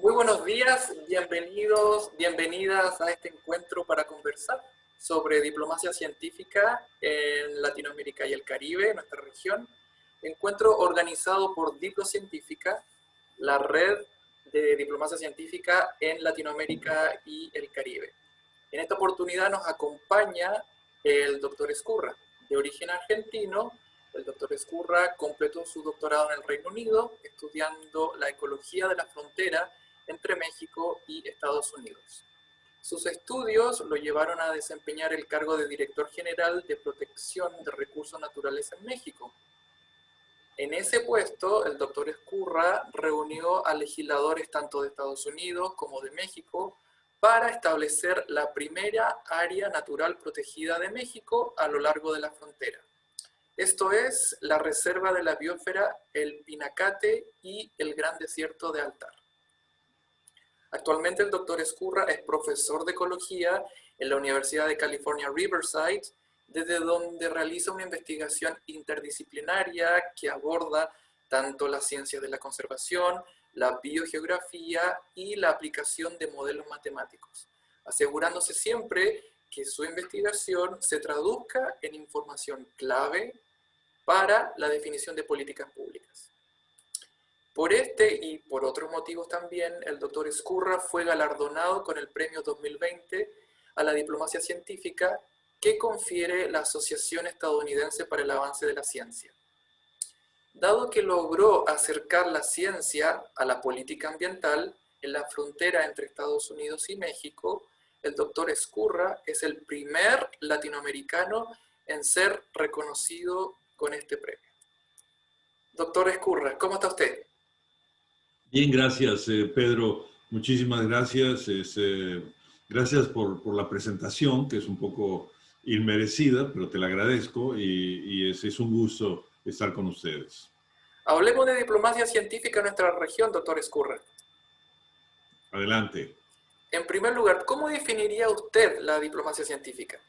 Muy buenos días, bienvenidos, bienvenidas a este encuentro para conversar sobre diplomacia científica en Latinoamérica y el Caribe, nuestra región. Encuentro organizado por Diplocientífica, la red de diplomacia científica en Latinoamérica y el Caribe. En esta oportunidad nos acompaña el doctor Ezcurra, de origen argentino. El doctor Ezcurra completó su doctorado en el Reino Unido, estudiando la ecología de la frontera entre México y Estados Unidos. Sus estudios lo llevaron a desempeñar el cargo de Director General de Protección de Recursos Naturales en México. En ese puesto, el doctor Ezcurra reunió a legisladores tanto de Estados Unidos como de México para establecer la primera área natural protegida de México a lo largo de la frontera. Esto es la Reserva de la Biosfera El Pinacate y el Gran Desierto de Altar. Actualmente el doctor Ezcurra es profesor de ecología en la Universidad de California, Riverside, desde donde realiza una investigación interdisciplinaria que aborda tanto las ciencias de la conservación, la biogeografía y la aplicación de modelos matemáticos, asegurándose siempre que su investigación se traduzca en información clave para la definición de políticas públicas. Por este y por otros motivos también, el doctor Ezcurra fue galardonado con el premio 2020 a la diplomacia científica que confiere la Asociación Estadounidense para el Avance de la Ciencia. Dado que logró acercar la ciencia a la política ambiental en la frontera entre Estados Unidos y México, el doctor Ezcurra es el primer latinoamericano en ser reconocido con este premio. Doctor Ezcurra, ¿cómo está usted? Bien, gracias, Pedro. Muchísimas gracias. Gracias por la presentación, que es un poco inmerecida, pero te la agradezco y es un gusto estar con ustedes. Hablemos de diplomacia científica en nuestra región, doctor Ezcurra. Adelante. En primer lugar, ¿cómo definiría usted la diplomacia científica?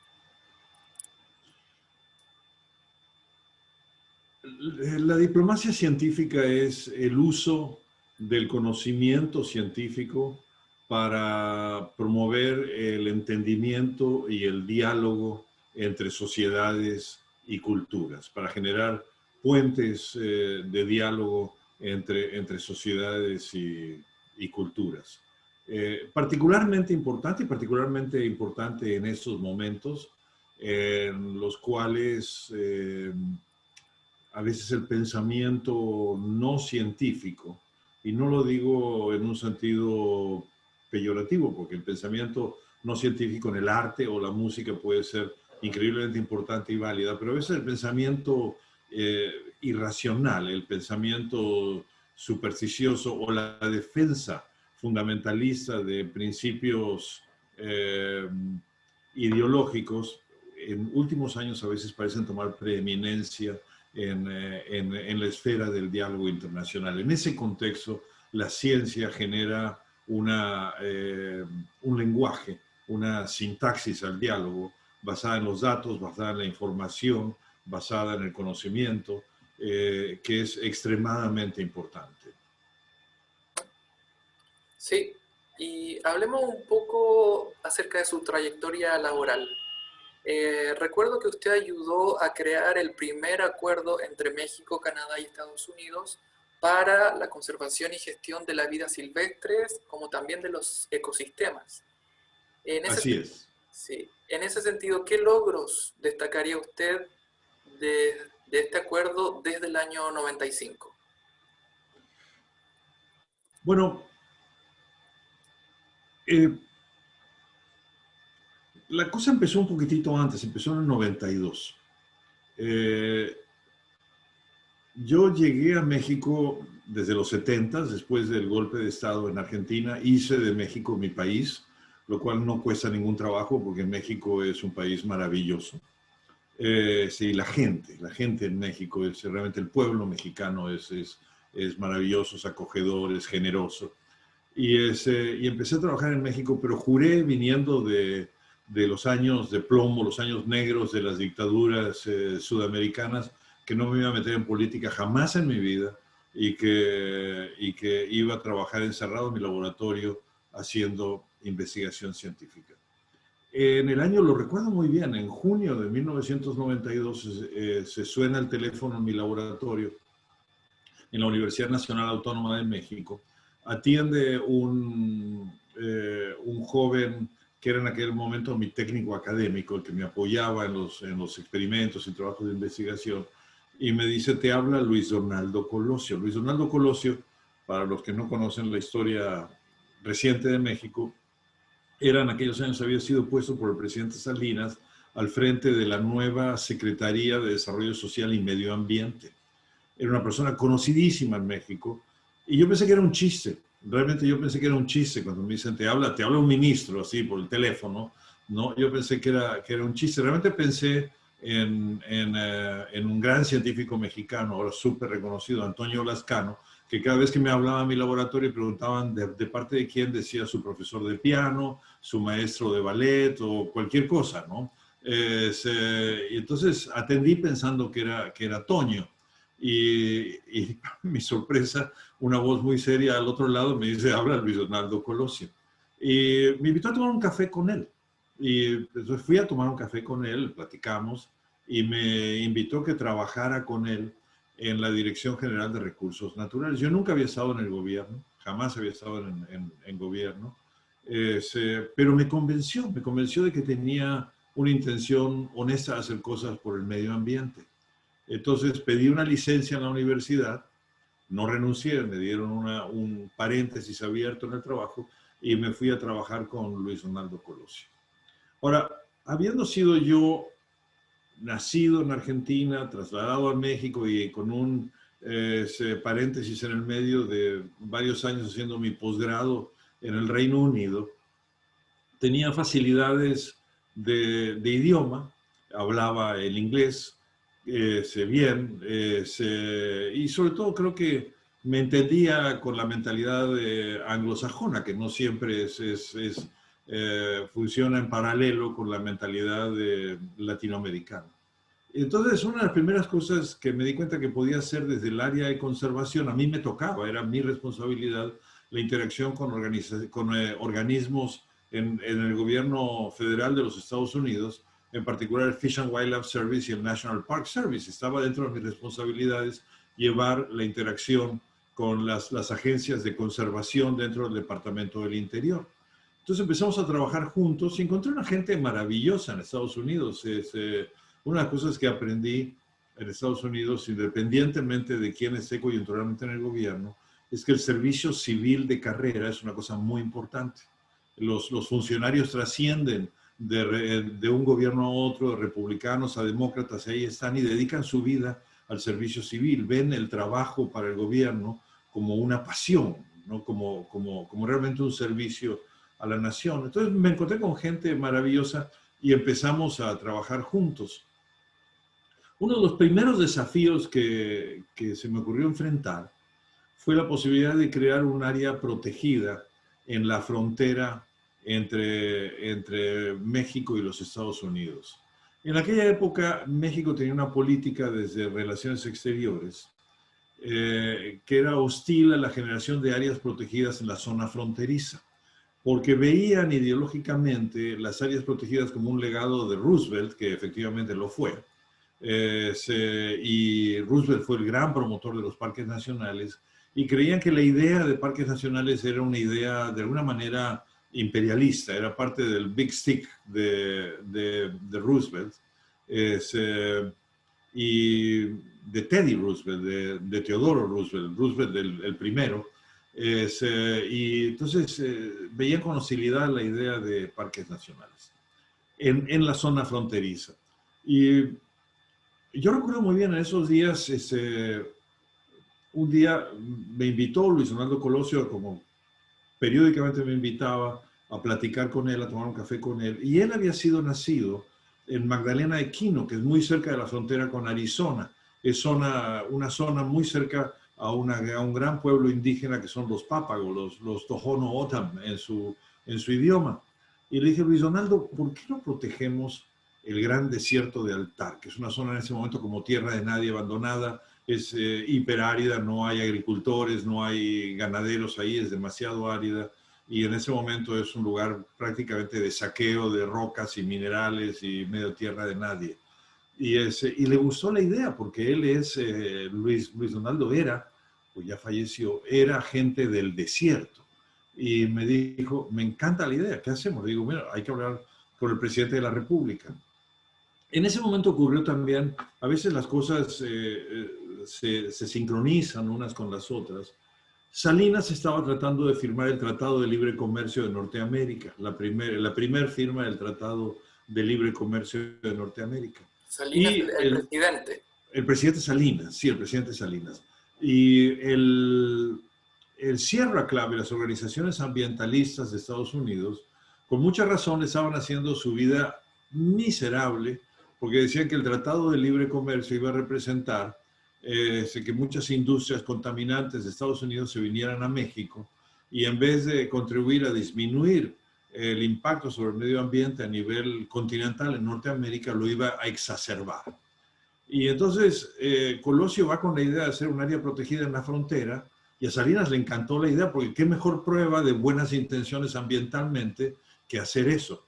La diplomacia científica es el uso del conocimiento científico para promover el entendimiento y el diálogo entre sociedades y culturas, para generar puentes de diálogo entre sociedades y culturas. Particularmente importante en estos momentos en los cuales a veces el pensamiento no científico, y no lo digo en un sentido peyorativo, porque el pensamiento no científico en el arte o la música puede ser increíblemente importante y válida, pero a veces el pensamiento irracional, el pensamiento supersticioso o la defensa fundamentalista de principios ideológicos, en últimos años a veces parecen tomar preeminencia en la esfera del diálogo internacional. En ese contexto, la ciencia genera un lenguaje, una sintaxis al diálogo, basada en los datos, basada en la información, basada en el conocimiento, que es extremadamente importante. Sí, y hablemos un poco acerca de su trayectoria laboral. Recuerdo que usted ayudó a crear el primer acuerdo entre México, Canadá y Estados Unidos para la conservación y gestión de la vida silvestres, como también de los ecosistemas. Así es. Sí, en ese sentido, ¿qué logros destacaría usted de este acuerdo desde el año 95? Bueno, la cosa empezó un poquitito antes, empezó en el 92. Yo llegué a México desde los 70, después del golpe de Estado en Argentina. Hice de México mi país, lo cual no cuesta ningún trabajo porque México es un país maravilloso. Sí, la gente en México, realmente el pueblo mexicano es maravilloso, es acogedor, es generoso. Y empecé a trabajar en México, pero juré, viniendo de los años de plomo, los años negros de las dictaduras sudamericanas, que no me iba a meter en política jamás en mi vida, y que iba a trabajar encerrado en mi laboratorio haciendo investigación científica. En el año, lo recuerdo muy bien, en junio de 1992 se suena el teléfono en mi laboratorio en la Universidad Nacional Autónoma de México. Atiende un joven que era en aquel momento mi técnico académico, el que me apoyaba en los experimentos y trabajos de investigación, y me dice: te habla Luis Donaldo Colosio. Luis Donaldo Colosio, para los que no conocen la historia reciente de México, en aquellos años había sido puesto por el presidente Salinas al frente de la nueva Secretaría de Desarrollo Social y Medio Ambiente. Era una persona conocidísima en México, y yo pensé que era un chiste. Realmente yo pensé que era un chiste cuando me dicen te habla un ministro así por el teléfono, ¿no? Yo pensé que era un chiste. Realmente pensé en un gran científico mexicano, ahora súper reconocido, Antonio Lascano, que cada vez que me hablaba en mi laboratorio y preguntaban de parte de quién, decía su profesor de piano, su maestro de ballet o cualquier cosa, ¿no? Y entonces atendí pensando que era Toño. Y mi sorpresa, una voz muy seria al otro lado me dice: habla Luis Donaldo Colosio. Y me invitó a tomar un café con él. Y entonces fui a tomar un café con él, platicamos, y me invitó a que trabajara con él en la Dirección General de Recursos Naturales. Yo nunca había estado en el gobierno, jamás había estado en gobierno, pero me convenció de que tenía una intención honesta de hacer cosas por el medio ambiente. Entonces pedí una licencia en la universidad, no renuncié, me dieron un paréntesis abierto en el trabajo y me fui a trabajar con Luis Donaldo Colosio. Ahora, habiendo sido yo nacido en Argentina, trasladado a México y con un paréntesis en el medio de varios años haciendo mi posgrado en el Reino Unido, tenía facilidades de idioma, hablaba el inglés bien, y sobre todo creo que me entendía con la mentalidad anglosajona, que no siempre funciona en paralelo con la mentalidad latinoamericana. Entonces, una de las primeras cosas que me di cuenta que podía hacer desde el área de conservación, a mí me tocaba, era mi responsabilidad, la interacción con organismos en el gobierno federal de los Estados Unidos, en particular el Fish and Wildlife Service y el National Park Service. Estaba dentro de mis responsabilidades llevar la interacción con las agencias de conservación dentro del Departamento del Interior. Entonces empezamos a trabajar juntos y encontré una gente maravillosa en Estados Unidos. Una de las cosas que aprendí en Estados Unidos, independientemente de quién esté coyunturalmente en el gobierno, es que el servicio civil de carrera es una cosa muy importante. Los funcionarios trascienden de un gobierno a otro, de republicanos a demócratas, ahí están y dedican su vida al servicio civil. Ven el trabajo para el gobierno como una pasión, ¿no? como realmente un servicio a la nación. Entonces me encontré con gente maravillosa y empezamos a trabajar juntos. Uno de los primeros desafíos que se me ocurrió enfrentar fue la posibilidad de crear un área protegida en la frontera entre México y los Estados Unidos. En aquella época, México tenía una política desde Relaciones Exteriores que era hostil a la generación de áreas protegidas en la zona fronteriza, porque veían ideológicamente las áreas protegidas como un legado de Roosevelt, que efectivamente lo fue, y Roosevelt fue el gran promotor de los parques nacionales, y creían que la idea de parques nacionales era una idea de alguna manera imperialista, era parte del Big Stick de Roosevelt, y de Teddy Roosevelt, de Teodoro Roosevelt, Roosevelt el primero. Y entonces veían con hostilidad la idea de parques nacionales en la zona fronteriza. Y yo recuerdo muy bien en esos días, un día me invitó Luis Donaldo Colosio, como periódicamente me invitaba a platicar con él, a tomar un café con él, y él había sido nacido en Magdalena de Quino, que es muy cerca de la frontera con Arizona. Es una zona muy cerca a un gran pueblo indígena que son los Pápagos, los Tohono O'odham en su idioma. Y le dije: Luis Donaldo, ¿por qué no protegemos el gran desierto de Altar, que es una zona en ese momento como tierra de nadie, abandonada, es hiperárida, no hay agricultores, no hay ganaderos ahí, es demasiado árida. Y en ese momento es un lugar prácticamente de saqueo de rocas y minerales y medio tierra de nadie. Y le gustó la idea porque él es, Luis Donaldo era, pues ya falleció, era gente del desierto. Y me dijo, me encanta la idea, ¿qué hacemos? Le digo, mira, hay que hablar con el presidente de la República. En ese momento ocurrió también, a veces las cosas se sincronizan unas con las otras. Salinas estaba tratando de firmar el Tratado de Libre Comercio de Norteamérica, la primer firma del Tratado de Libre Comercio de Norteamérica. Salinas, Y el presidente. el presidente Salinas, sí, el presidente Salinas. Y el Sierra Club y las organizaciones ambientalistas de Estados Unidos, con mucha razón, estaban haciendo su vida miserable, porque decían que el Tratado de Libre Comercio iba a representar que muchas industrias contaminantes de Estados Unidos se vinieran a México y en vez de contribuir a disminuir el impacto sobre el medio ambiente a nivel continental en Norteamérica, lo iba a exacerbar. Y entonces Colosio va con la idea de hacer un área protegida en la frontera y a Salinas le encantó la idea porque qué mejor prueba de buenas intenciones ambientalmente que hacer eso.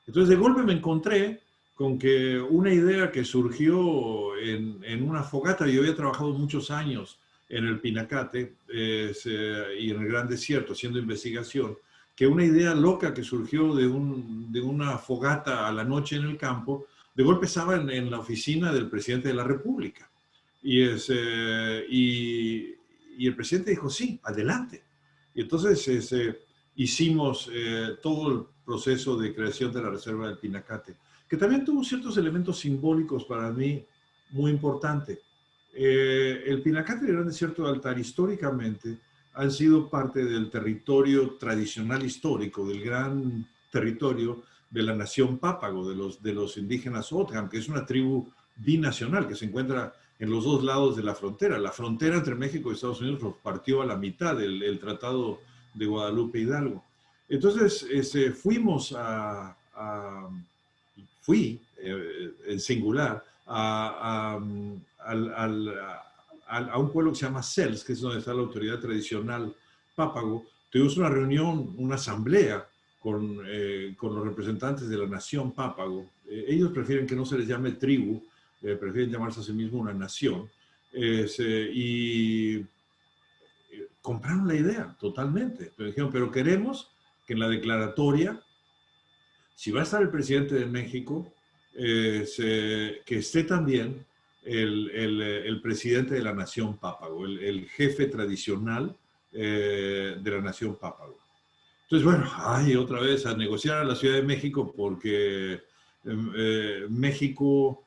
Entonces de golpe me encontré con que una idea que surgió en una fogata, yo había trabajado muchos años en el Pinacate y en el Gran Desierto haciendo investigación, que una idea loca que surgió de una fogata a la noche en el campo, de golpe estaba en la oficina del presidente de la República. Y el presidente dijo, sí, adelante. Y entonces hicimos todo el proceso de creación de la Reserva del Pinacate, que también tuvo ciertos elementos simbólicos para mí muy importantes. El Pinacate y el Gran Desierto de Altar históricamente han sido parte del territorio tradicional histórico, del gran territorio de la nación Pápago, de los indígenas Otham, que es una tribu binacional que se encuentra en los dos lados de la frontera. La frontera entre México y Estados Unidos los partió a la mitad el Tratado de Guadalupe Hidalgo. Entonces fui en singular a un pueblo que se llama Cels, que es donde está la autoridad tradicional Pápago. Tuvimos una reunión, una asamblea con los representantes de la nación Pápago. Ellos prefieren que no se les llame tribu, prefieren llamarse a sí mismo una nación. Y compraron la idea totalmente. Pero dijeron, pero queremos que en la declaratoria, si va a estar el presidente de México, que esté también el presidente de la nación Pápago, el jefe tradicional de la nación Pápago. Entonces, bueno, otra vez a negociar a la Ciudad de México porque México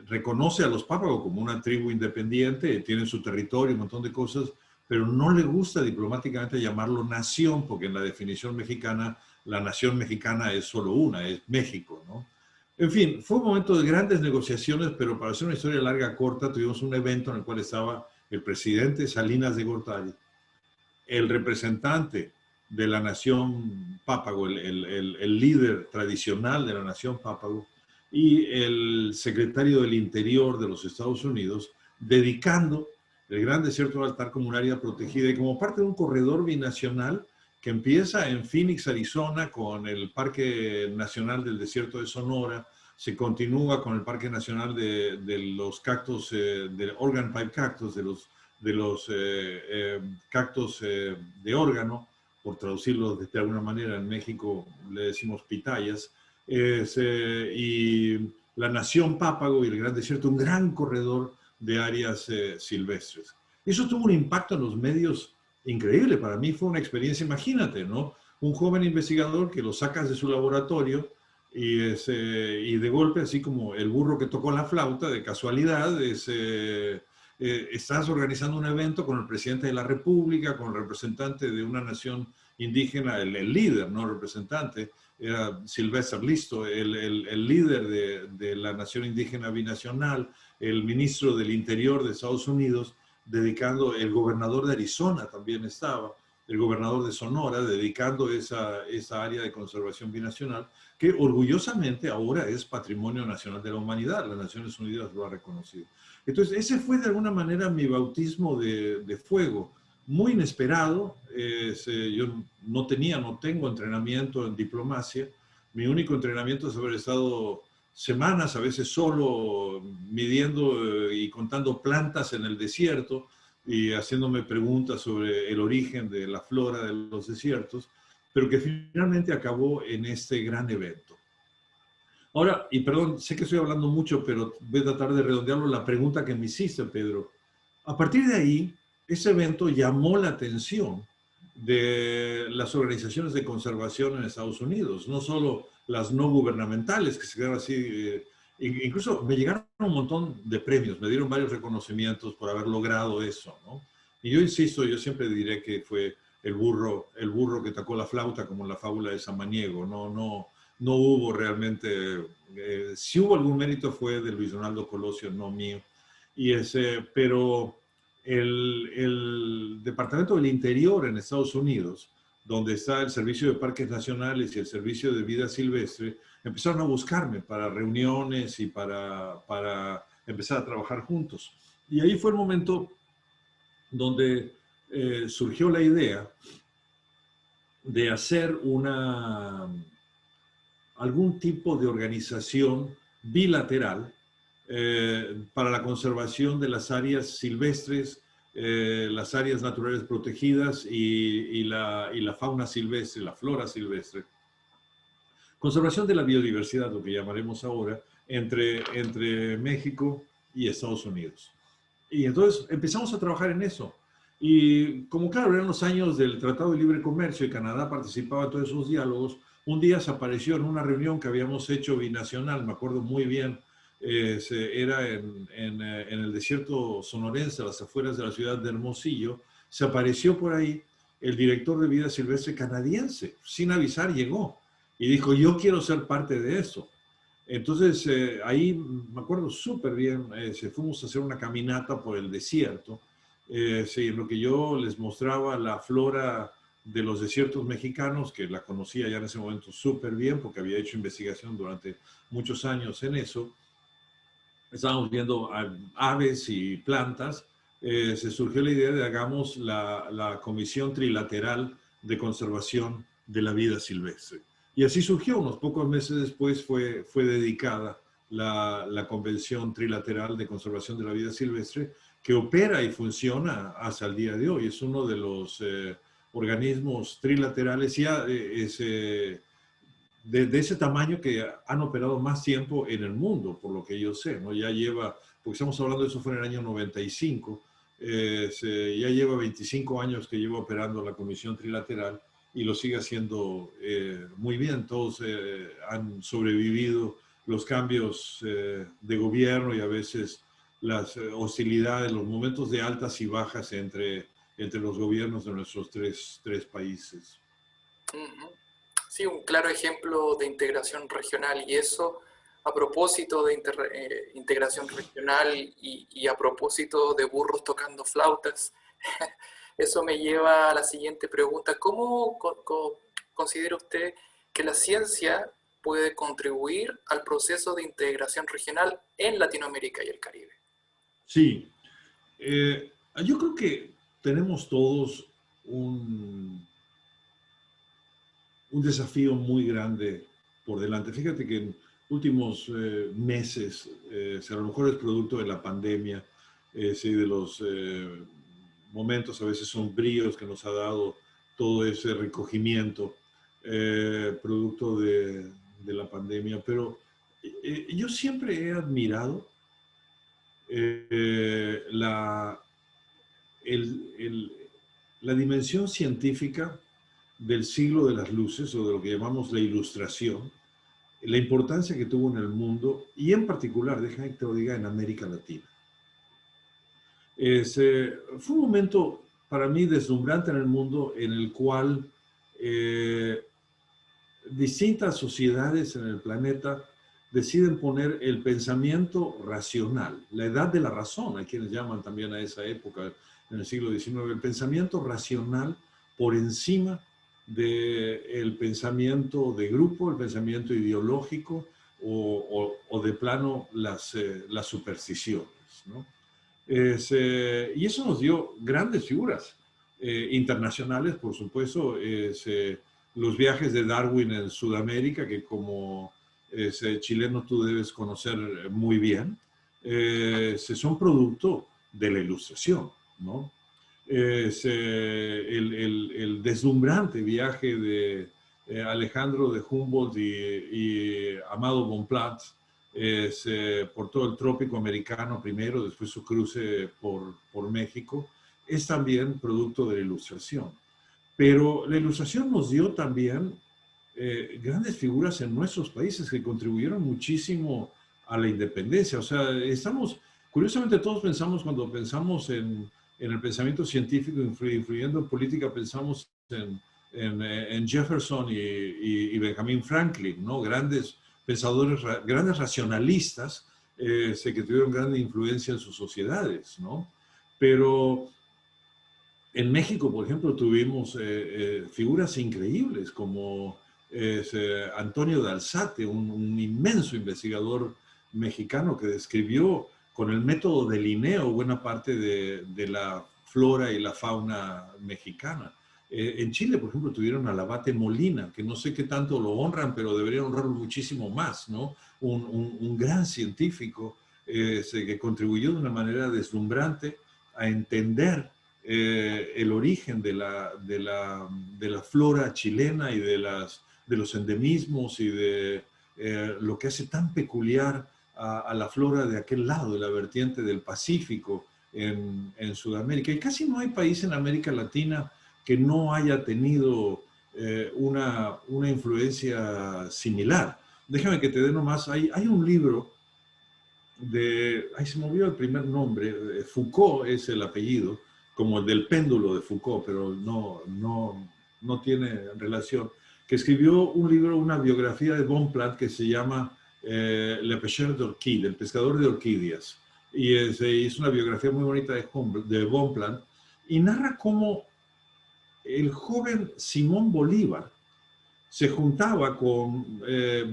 reconoce a los Pápago como una tribu independiente, tienen su territorio, un montón de cosas, pero no le gusta diplomáticamente llamarlo nación, porque en la definición mexicana, la nación mexicana es solo una, es México, ¿no? En fin, fue un momento de grandes negociaciones, pero para hacer una historia larga, corta, tuvimos un evento en el cual estaba el presidente Salinas de Gortari, el representante de la nación Pápago, el líder tradicional de la nación Pápago, y el secretario del Interior de los Estados Unidos, dedicando el Gran Desierto del Altar como un área protegida y como parte de un corredor binacional que empieza en Phoenix, Arizona, con el Parque Nacional del Desierto de Sonora, se continúa con el Parque Nacional de los cactus, de Organ Pipe Cactus, de los cactus de órgano, por traducirlo de alguna manera, en México le decimos pitayas, y la nación Pápago y el Gran Desierto, un gran corredor de áreas silvestres. Eso tuvo un impacto en los medios increíble. Para mí fue una experiencia, imagínate, ¿no? Un joven investigador que lo sacas de su laboratorio y de golpe, así como el burro que tocó la flauta, de casualidad, estás organizando un evento con el presidente de la República, con el representante de una nación indígena, el líder, no representante, era Sylvester Listo, el líder de la nación indígena binacional, el ministro del Interior de Estados Unidos, dedicando, el gobernador de Arizona también estaba, el gobernador de Sonora, dedicando esa área de conservación binacional, que orgullosamente ahora es Patrimonio Nacional de la Humanidad. Las Naciones Unidas lo ha reconocido. Entonces, ese fue de alguna manera mi bautismo de fuego, muy inesperado. Yo no tengo entrenamiento en diplomacia. Mi único entrenamiento es haber estado semanas, a veces solo, midiendo y contando plantas en el desierto y haciéndome preguntas sobre el origen de la flora de los desiertos, pero que finalmente acabó en este gran evento. Ahora, y perdón, sé que estoy hablando mucho, pero voy a tratar de redondearlo, la pregunta que me hiciste, Pedro. A partir de ahí, ese evento llamó la atención de las organizaciones de conservación en Estados Unidos, no solo las no gubernamentales, que se quedaron así, incluso me llegaron un montón de premios, me dieron varios reconocimientos por haber logrado eso, ¿no? Y yo insisto, yo siempre diré que fue el burro que tocó la flauta, como en la fábula de Samaniego. No hubo realmente, si hubo algún mérito fue de Luis Donaldo Colosio, no mío. Pero el Departamento del Interior en Estados Unidos, donde está el Servicio de Parques Nacionales y el Servicio de Vida Silvestre, empezaron a buscarme para reuniones y para empezar a trabajar juntos. Y ahí fue el momento donde surgió la idea de hacer algún tipo de organización bilateral para la conservación de las áreas silvestres, las áreas naturales protegidas y la fauna silvestre, la flora silvestre. Conservación de la biodiversidad, lo que llamaremos ahora, entre México y Estados Unidos. Y entonces empezamos a trabajar en eso. Y como claro, eran los años del Tratado de Libre Comercio y Canadá participaba en todos esos diálogos, un día se apareció en una reunión que habíamos hecho binacional, me acuerdo muy bien, era en el desierto sonorense, a las afueras de la ciudad de Hermosillo, se apareció por ahí el director de vida silvestre canadiense, sin avisar llegó, y dijo, yo quiero ser parte de eso. Entonces, ahí me acuerdo súper bien, fuimos a hacer una caminata por el desierto, sí, en lo que yo les mostraba la flora de los desiertos mexicanos, que la conocía ya en ese momento súper bien, porque había hecho investigación durante muchos años en eso. Estábamos viendo aves y plantas. Se surgió la idea de hagamos la Comisión Trilateral de Conservación de la Vida Silvestre. Y así surgió, unos pocos meses después fue dedicada la Convención Trilateral de Conservación de la Vida Silvestre, que opera y funciona hasta el día de hoy. Es uno de los organismos trilaterales ya de ese tamaño que han operado más tiempo en el mundo, por lo que yo sé, ¿no? Ya lleva, porque estamos hablando de eso fue en el año 95, ya lleva 25 años que lleva operando la Comisión Trilateral y lo sigue haciendo muy bien. Todos han sobrevivido los cambios de gobierno y a veces las hostilidades, los momentos de altas y bajas entre los gobiernos de nuestros tres países. Sí, un claro ejemplo de integración regional, y eso a propósito de integración regional y a propósito de burros tocando flautas. Eso me lleva a la siguiente pregunta. ¿Cómo considera usted que la ciencia puede contribuir al proceso de integración regional en Latinoamérica y el Caribe? Sí, yo creo que tenemos todos un desafío muy grande por delante. Fíjate que en últimos meses, a lo mejor es producto de la pandemia, sí, de los momentos a veces sombríos que nos ha dado todo ese recogimiento, producto de la pandemia, pero yo siempre he admirado la dimensión científica del siglo de las luces, o de lo que llamamos la ilustración, la importancia que tuvo en el mundo y en particular, déjame que te lo diga, en América Latina. Fue un momento para mí deslumbrante en el mundo en el cual distintas sociedades en el planeta deciden poner el pensamiento racional, la edad de la razón, hay quienes llaman también a esa época, en el siglo XIX, el pensamiento racional por encima del pensamiento de grupo, el pensamiento ideológico o de plano las supersticiones, ¿no? Y eso nos dio grandes figuras internacionales, por supuesto. Los viajes de Darwin en Sudamérica, que como chileno tú debes conocer muy bien, son producto de la Ilustración, ¿no? El deslumbrante viaje de Alejandro de Humboldt y Amado Bonpland por todo el trópico americano primero, después su cruce por México, es también producto de la Ilustración. Pero la Ilustración nos dio también grandes figuras en nuestros países que contribuyeron muchísimo a la independencia. O sea, curiosamente todos pensamos, cuando pensamos en el pensamiento científico influyendo en política, pensamos en Jefferson y Benjamin Franklin, ¿no? Grandes pensadores, grandes racionalistas que tuvieron gran influencia en sus sociedades, ¿no? Pero en México, por ejemplo, tuvimos figuras increíbles como Antonio de Alzate, un inmenso investigador mexicano que describió con el método de Linneo buena parte de la flora y la fauna mexicana. En Chile, por ejemplo, tuvieron al abate Molina, que no sé qué tanto lo honran, pero deberían honrarlo muchísimo más, ¿no? Un gran científico que contribuyó de una manera deslumbrante a entender el origen de la flora chilena y de los endemismos y de lo que hace tan peculiar a la flora de aquel lado, de la vertiente del Pacífico en Sudamérica. Y casi no hay país en América Latina que no haya tenido una influencia similar. Déjame que te dé nomás, hay un libro se me olvidó el primer nombre, Foucault es el apellido, como el del péndulo de Foucault, pero no tiene relación, que escribió un libro, una biografía de Bonpland que se llama Le Pêcheur d'Orchide, el pescador de orquídeas. Y es una biografía muy bonita de Bonpland, y narra cómo el joven Simón Bolívar se juntaba con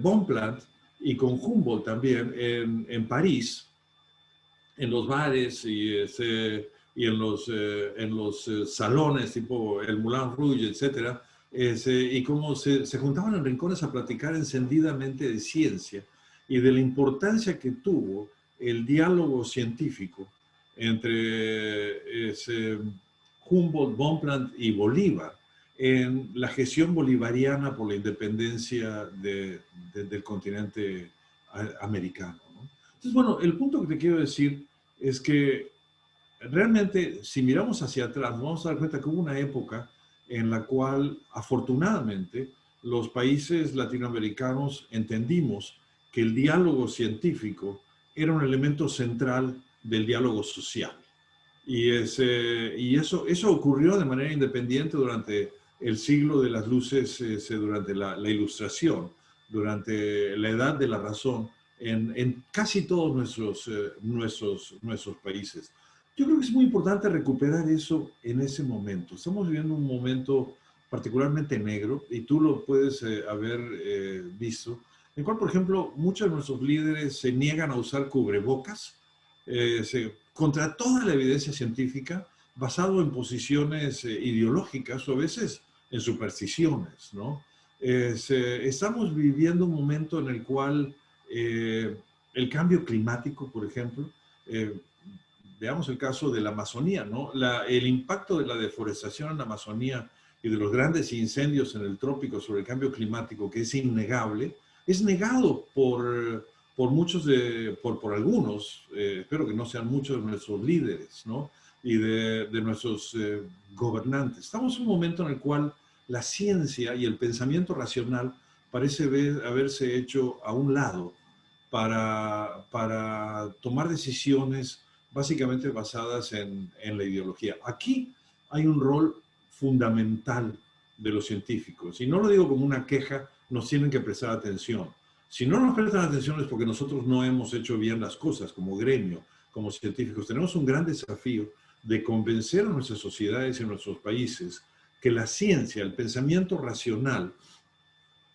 Bonpland y con Humboldt también en París, en los bares y en los salones tipo el Moulin Rouge, etc. Y cómo se juntaban en rincones a platicar encendidamente de ciencia y de la importancia que tuvo el diálogo científico entre Humboldt, Bonpland y Bolívar en la gestión bolivariana por la independencia del continente americano, ¿no? Entonces, bueno, el punto que te quiero decir es que realmente, si miramos hacia atrás, nos vamos a dar cuenta que hubo una época en la cual, afortunadamente, los países latinoamericanos entendimos que el diálogo científico era un elemento central del diálogo social. Y eso ocurrió de manera independiente durante el siglo de las luces, durante la Ilustración, durante la edad de la razón, en casi todos nuestros países. Yo creo que es muy importante recuperar eso en ese momento. Estamos viviendo un momento particularmente negro, y tú lo puedes haber visto, en el cual, por ejemplo, muchos de nuestros líderes se niegan a usar cubrebocas, contra toda la evidencia científica, basado en posiciones ideológicas o a veces en supersticiones, ¿no? Estamos viviendo un momento en el cual el cambio climático, por ejemplo, veamos el caso de la Amazonía, ¿no? El impacto de la deforestación en la Amazonía y de los grandes incendios en el trópico sobre el cambio climático, que es innegable, es negado por muchos, por algunos, espero que no sean muchos de nuestros líderes, ¿no? Y de nuestros gobernantes. Estamos en un momento en el cual la ciencia y el pensamiento racional parece haberse hecho a un lado para tomar decisiones básicamente basadas en la ideología. Aquí hay un rol fundamental de los científicos, y no lo digo como una queja, nos tienen que prestar atención. Si no nos prestan atención es porque nosotros no hemos hecho bien las cosas como gremio, como científicos. Tenemos un gran desafío de convencer a nuestras sociedades y a nuestros países que la ciencia, el pensamiento racional,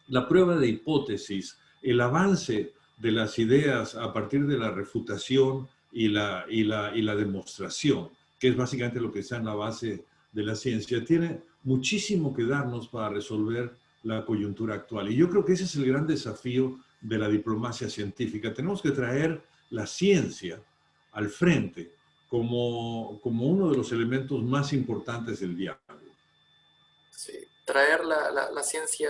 la prueba de hipótesis, el avance de las ideas a partir de la refutación y la demostración, que es básicamente lo que está en la base de la ciencia, tiene muchísimo que darnos para resolver la coyuntura actual. Y yo creo que ese es el gran desafío de la diplomacia científica. Tenemos que traer la ciencia al frente como uno de los elementos más importantes del diálogo. Sí, traer la ciencia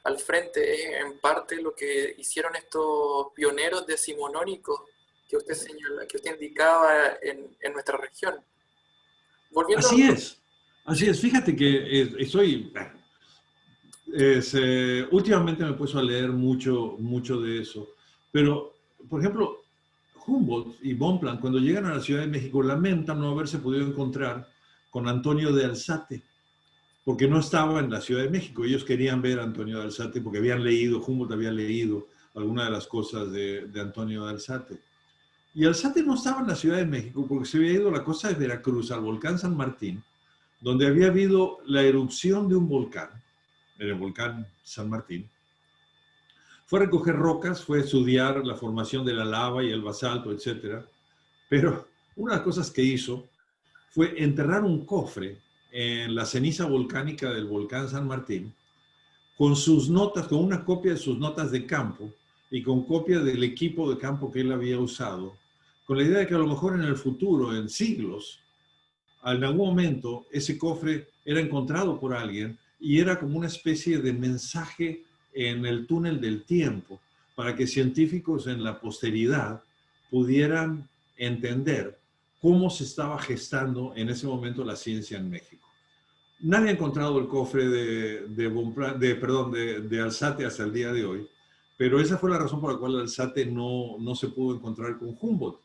al frente es en parte lo que hicieron estos pioneros decimonónicos que usted señala, que usted indicaba en nuestra región. Volviendo Así a... es, así es. Fíjate que últimamente me he puesto a leer mucho de eso, pero, por ejemplo, Humboldt y Bonpland, cuando llegan a la Ciudad de México, lamentan no haberse podido encontrar con Antonio de Alzate, porque no estaba en la Ciudad de México. Ellos querían ver a Antonio de Alzate porque habían leído, Humboldt había leído algunas de las cosas de Antonio de Alzate. Y Alzate no estaba en la Ciudad de México porque se había ido a la costa de Veracruz, al volcán San Martín, donde había habido la erupción de un volcán, el volcán San Martín. Fue a recoger rocas, fue a estudiar la formación de la lava y el basalto, etc. Pero una de las cosas que hizo fue enterrar un cofre en la ceniza volcánica del volcán San Martín, con sus notas, con una copia de sus notas de campo y con copia del equipo de campo que él había usado, con la idea de que a lo mejor en el futuro, en siglos, en algún momento ese cofre era encontrado por alguien y era como una especie de mensaje en el túnel del tiempo para que científicos en la posteridad pudieran entender cómo se estaba gestando en ese momento la ciencia en México. Nadie ha encontrado el cofre de Alzate hasta el día de hoy, pero esa fue la razón por la cual Alzate no se pudo encontrar con Humboldt.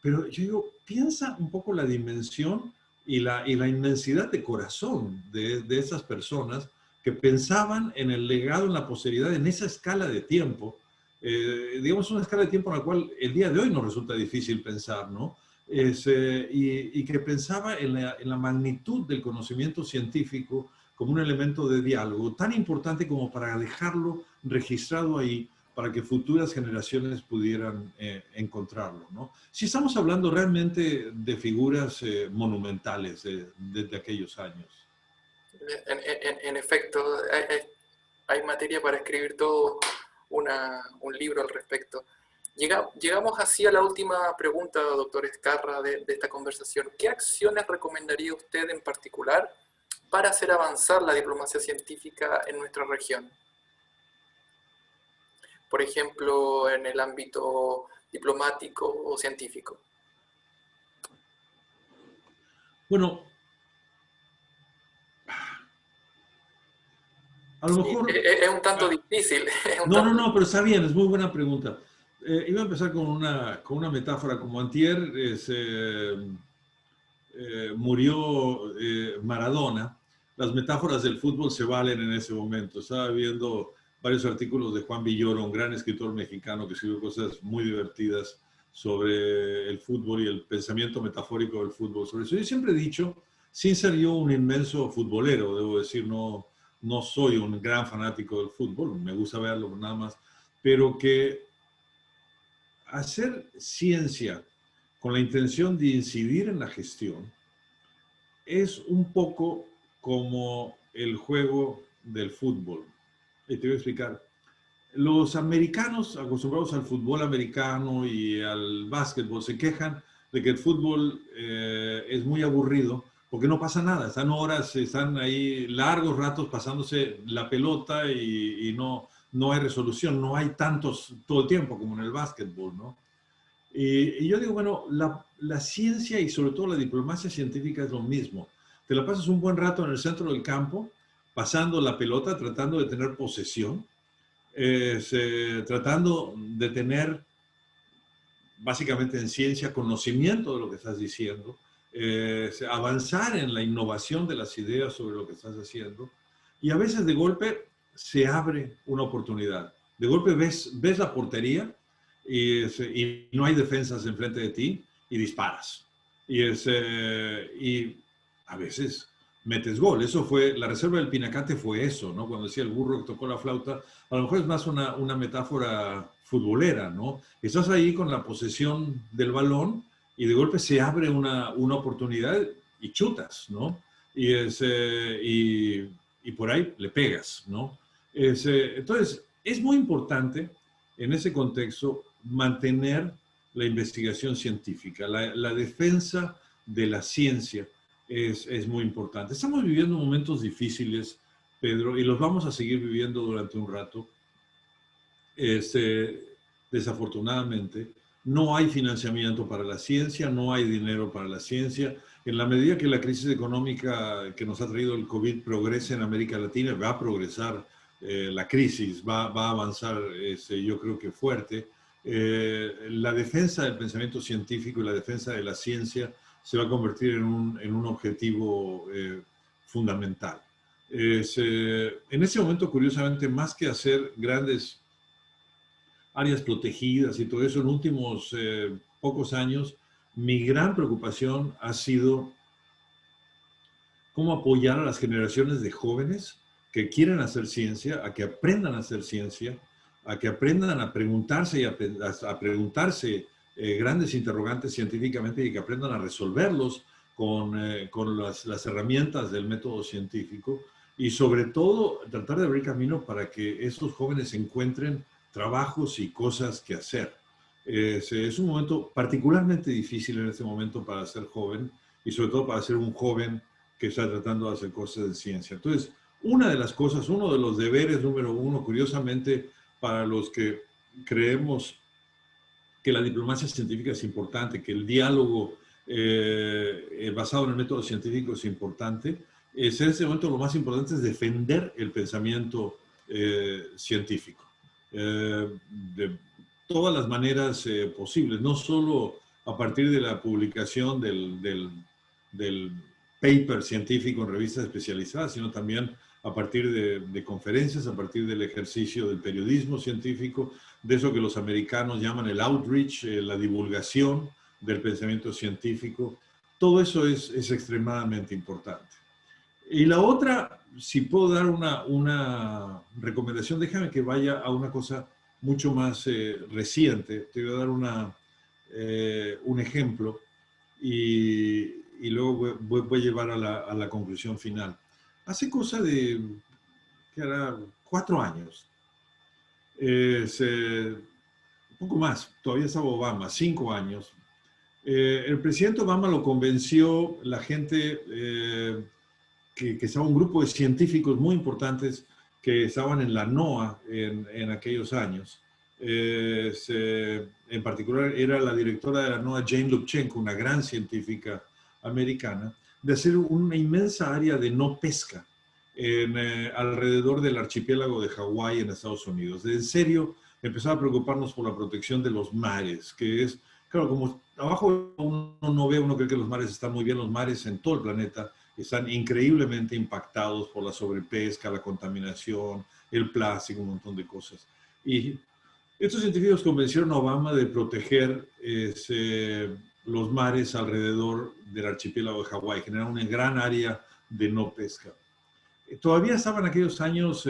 Pero yo digo, piensa un poco la dimensión y la inmensidad de corazón de esas personas que pensaban en el legado, en la posteridad, en esa escala de tiempo, digamos una escala de tiempo en la cual el día de hoy nos resulta difícil pensar, ¿no? Y que pensaba en la magnitud del conocimiento científico como un elemento de diálogo tan importante como para dejarlo registrado ahí para que futuras generaciones pudieran encontrarlo, ¿no? Si estamos hablando realmente de figuras monumentales desde aquellos años. En efecto, hay materia para escribir todo un libro al respecto. Llegamos así a la última pregunta, doctor Ezcarra, de esta conversación. ¿Qué acciones recomendaría usted en particular para hacer avanzar la diplomacia científica en nuestra región? Por ejemplo, en el ámbito diplomático o científico. Bueno, a lo mejor... Es un tanto difícil. No, pero está bien, es muy buena pregunta. Iba a empezar con una metáfora. Como antier murió Maradona, las metáforas del fútbol se valen en ese momento. Estaba viendo varios artículos de Juan Villoro, un gran escritor mexicano que escribió cosas muy divertidas sobre el fútbol y el pensamiento metafórico del fútbol. Sobre eso yo siempre he dicho, sin ser yo un inmenso futbolero, debo decir, no soy un gran fanático del fútbol, me gusta verlo nada más, pero que hacer ciencia con la intención de incidir en la gestión es un poco como el juego del fútbol. Y te voy a explicar. Los americanos, acostumbrados al fútbol americano y al básquetbol, se quejan de que el fútbol es muy aburrido porque no pasa nada. Están ahí largos ratos pasándose la pelota y no hay resolución, no hay tantos todo el tiempo como en el básquetbol, ¿no? Y yo digo, bueno, la ciencia y sobre todo la diplomacia científica es lo mismo. Te la pasas un buen rato en el centro del campo, pasando la pelota, tratando de tener posesión, tratando de tener, básicamente en ciencia, conocimiento de lo que estás diciendo, avanzar en la innovación de las ideas sobre lo que estás haciendo, y a veces de golpe se abre una oportunidad. De golpe ves la portería y no hay defensas enfrente de ti y disparas. Y a veces metes gol. Eso fue, la reserva del Pinacate fue eso, ¿no? Cuando decía el burro que tocó la flauta, a lo mejor es más una metáfora futbolera, ¿no? Estás ahí con la posesión del balón y de golpe se abre una oportunidad y chutas, ¿no? Y por ahí le pegas, ¿no? Entonces, es muy importante en ese contexto mantener la investigación científica, la defensa de la ciencia es muy importante. Estamos viviendo momentos difíciles, Pedro, y los vamos a seguir viviendo durante un rato. Desafortunadamente, no hay financiamiento para la ciencia, no hay dinero para la ciencia. En la medida que la crisis económica que nos ha traído el COVID progrese en América Latina, va a progresar la crisis, va a avanzar, yo creo que fuerte. La defensa del pensamiento científico y la defensa de la ciencia se va a convertir en un objetivo fundamental. En ese momento, curiosamente, más que hacer grandes áreas protegidas y todo eso, en últimos pocos años, mi gran preocupación ha sido cómo apoyar a las generaciones de jóvenes que quieren hacer ciencia, a que aprendan a hacer ciencia, a que aprendan a preguntarse y a preguntarse grandes interrogantes científicamente y que aprendan a resolverlos con las herramientas del método científico y sobre todo tratar de abrir camino para que estos jóvenes encuentren trabajos y cosas que hacer. Es un momento particularmente difícil en este momento para ser joven y sobre todo para ser un joven que está tratando de hacer cosas de ciencia. Entonces, una de las cosas, uno de los deberes número uno, curiosamente, para los que creemos que la diplomacia científica es importante, que el diálogo basado en el método científico es importante, en este momento lo más importante es defender el pensamiento científico. De todas las maneras posibles, no solo a partir de la publicación del paper científico en revistas especializadas, sino también a partir de conferencias, a partir del ejercicio del periodismo científico, de eso que los americanos llaman el outreach, la divulgación del pensamiento científico. Todo eso es extremadamente importante. Y la otra, si puedo dar una recomendación, déjame que vaya a una cosa mucho más reciente. Te voy a dar un ejemplo y luego voy a llevar a la conclusión final. Hace cosa de, ¿qué hará? 4 años. Un poco más, todavía estaba Obama, 5 años. El presidente Obama lo convenció la gente que estaba un grupo de científicos muy importantes que estaban en la NOAA en aquellos años. En particular era la directora de la NOAA, Jane Lubchenco, una gran científica americana, de hacer una inmensa área de no pesca alrededor del archipiélago de Hawái en Estados Unidos. En serio, empezaba a preocuparnos por la protección de los mares, que es, claro, como abajo uno no ve, uno cree que los mares están muy bien, los mares en todo el planeta están increíblemente impactados por la sobrepesca, la contaminación, el plástico, un montón de cosas. Y estos científicos convencieron a Obama de proteger los mares alrededor del archipiélago de Hawái, generar una gran área de no pesca. Todavía estaba en aquellos años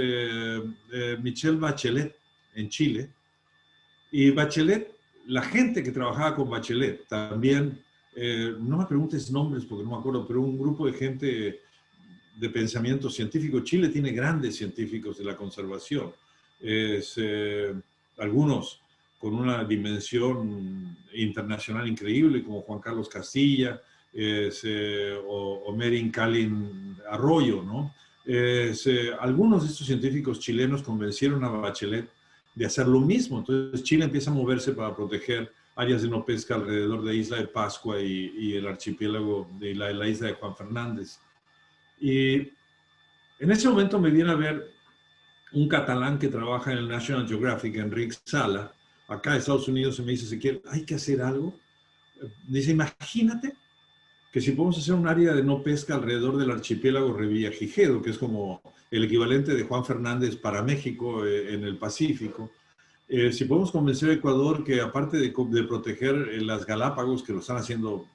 Michelle Bachelet en Chile, y Bachelet, la gente que trabajaba con Bachelet también, no me preguntes nombres porque no me acuerdo, pero un grupo de gente de pensamiento científico. Chile tiene grandes científicos de la conservación, algunos con una dimensión internacional increíble, como Juan Carlos Castilla o Merin Kalin Arroyo, ¿no? Algunos de estos científicos chilenos convencieron a Bachelet de hacer lo mismo. Entonces Chile empieza a moverse para proteger áreas de no pesca alrededor de Isla de Pascua y el archipiélago de la isla de Juan Fernández. Y en ese momento me viene a ver un catalán que trabaja en el National Geographic, Enric Sala, acá en Estados Unidos, y me dice, Ezequiel, hay que hacer algo. Dice, imagínate que si podemos hacer un área de no pesca alrededor del archipiélago Revillagigedo, que es como el equivalente de Juan Fernández para México en el Pacífico, si podemos convencer a Ecuador que aparte de proteger las Galápagos, que lo están haciendo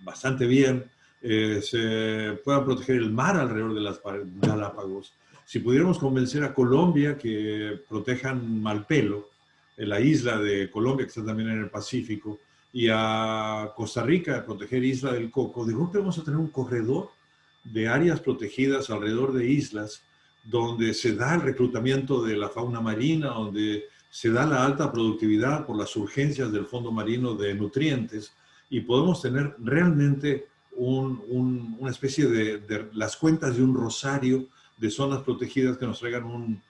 bastante bien, se pueda proteger el mar alrededor de las Galápagos. Si pudiéramos convencer a Colombia que protejan Malpelo, la isla de Colombia que está también en el Pacífico, y a Costa Rica a proteger Isla del Coco, de golpe vamos a tener un corredor de áreas protegidas alrededor de islas donde se da el reclutamiento de la fauna marina, donde se da la alta productividad por las urgencias del fondo marino de nutrientes, y podemos tener realmente una especie de las cuentas de un rosario de zonas protegidas que nos traigan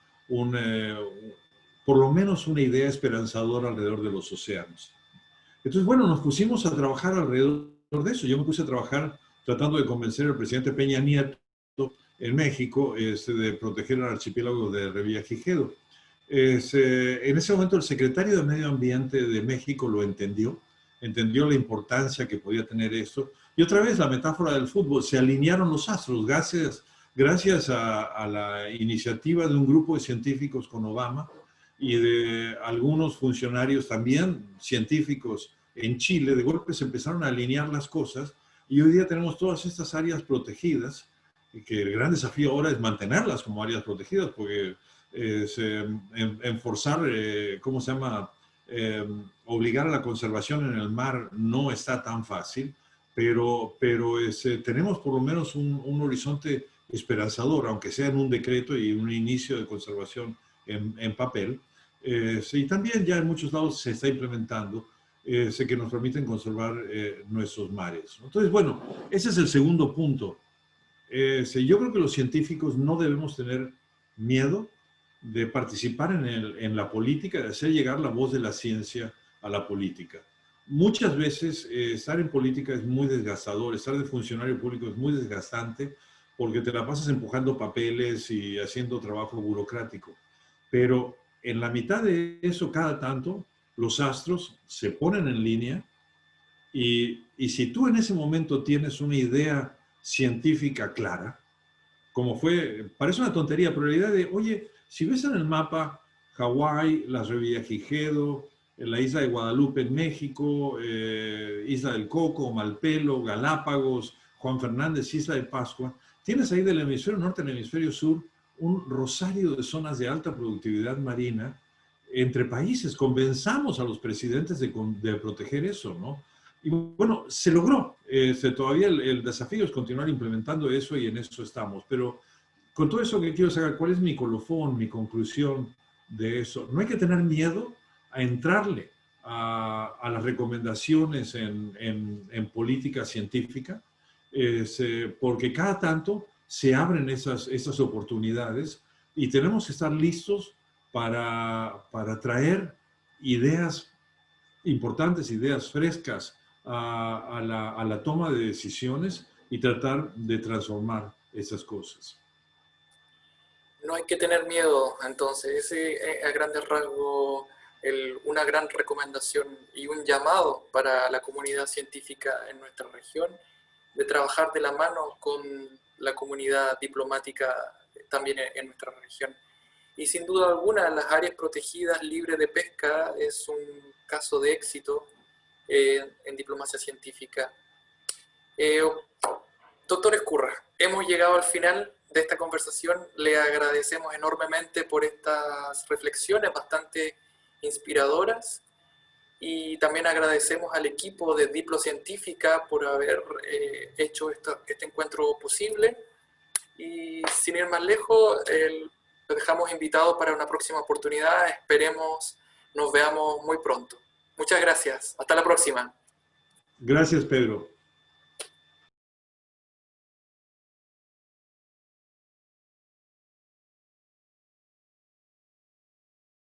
por lo menos una idea esperanzadora alrededor de los océanos. Entonces, bueno, nos pusimos a trabajar alrededor de eso. Yo me puse a trabajar tratando de convencer al presidente Peña Nieto en México de proteger el archipiélago de Revillagigedo. En ese momento el secretario de Medio Ambiente de México lo entendió la importancia que podía tener esto. Y otra vez la metáfora del fútbol, se alinearon los astros gracias a la iniciativa de un grupo de científicos con Obama y de algunos funcionarios también científicos en Chile. De golpe se empezaron a alinear las cosas y hoy día tenemos todas estas áreas protegidas, y que el gran desafío ahora es mantenerlas como áreas protegidas, porque enforzar, ¿cómo se llama? Obligar a la conservación en el mar no está tan fácil, pero tenemos por lo menos un horizonte esperanzador, aunque sea en un decreto y un inicio de conservación en papel. Y también ya en muchos lados se está implementando que nos permiten conservar nuestros mares. Entonces, bueno, ese es el segundo punto. Yo creo que los científicos no debemos tener miedo de participar en la política, de hacer llegar la voz de la ciencia a la política. Muchas veces estar en política es muy desgastador, estar de funcionario público es muy desgastante porque te la pasas empujando papeles y haciendo trabajo burocrático. Pero en la mitad de eso, cada tanto, los astros se ponen en línea y si tú en ese momento tienes una idea científica clara, como parece una tontería, pero la idea de, oye, si ves en el mapa Hawái, las Revillagigedo, la isla de Guadalupe en México, Isla del Coco, Malpelo, Galápagos, Juan Fernández, Isla de Pascua, tienes ahí del hemisferio norte al hemisferio sur un rosario de zonas de alta productividad marina entre países. Convenzamos a los presidentes de proteger eso, ¿no? Y bueno, se logró. Todavía el desafío es continuar implementando eso y en eso estamos. Pero con todo eso que quiero saber, ¿cuál es mi colofón, mi conclusión de eso? No hay que tener miedo a entrarle a las recomendaciones en política científica, porque cada tanto se abren esas oportunidades y tenemos que estar listos para traer ideas importantes, ideas frescas a la toma de decisiones y tratar de transformar esas cosas. No hay que tener miedo, entonces, ese a grandes rasgos una gran recomendación y un llamado para la comunidad científica en nuestra región, de trabajar de la mano con la comunidad diplomática también en nuestra región. Y sin duda alguna, las áreas protegidas libres de pesca es un caso de éxito en diplomacia científica. Doctor Ezcurra, hemos llegado al final de esta conversación. Le agradecemos enormemente por estas reflexiones bastante inspiradoras y también agradecemos al equipo de Diplocientífica por haber hecho este encuentro posible. Y sin ir más lejos, lo dejamos invitado para una próxima oportunidad. Esperemos nos veamos muy pronto. Muchas gracias. Hasta la próxima. Gracias, Pedro.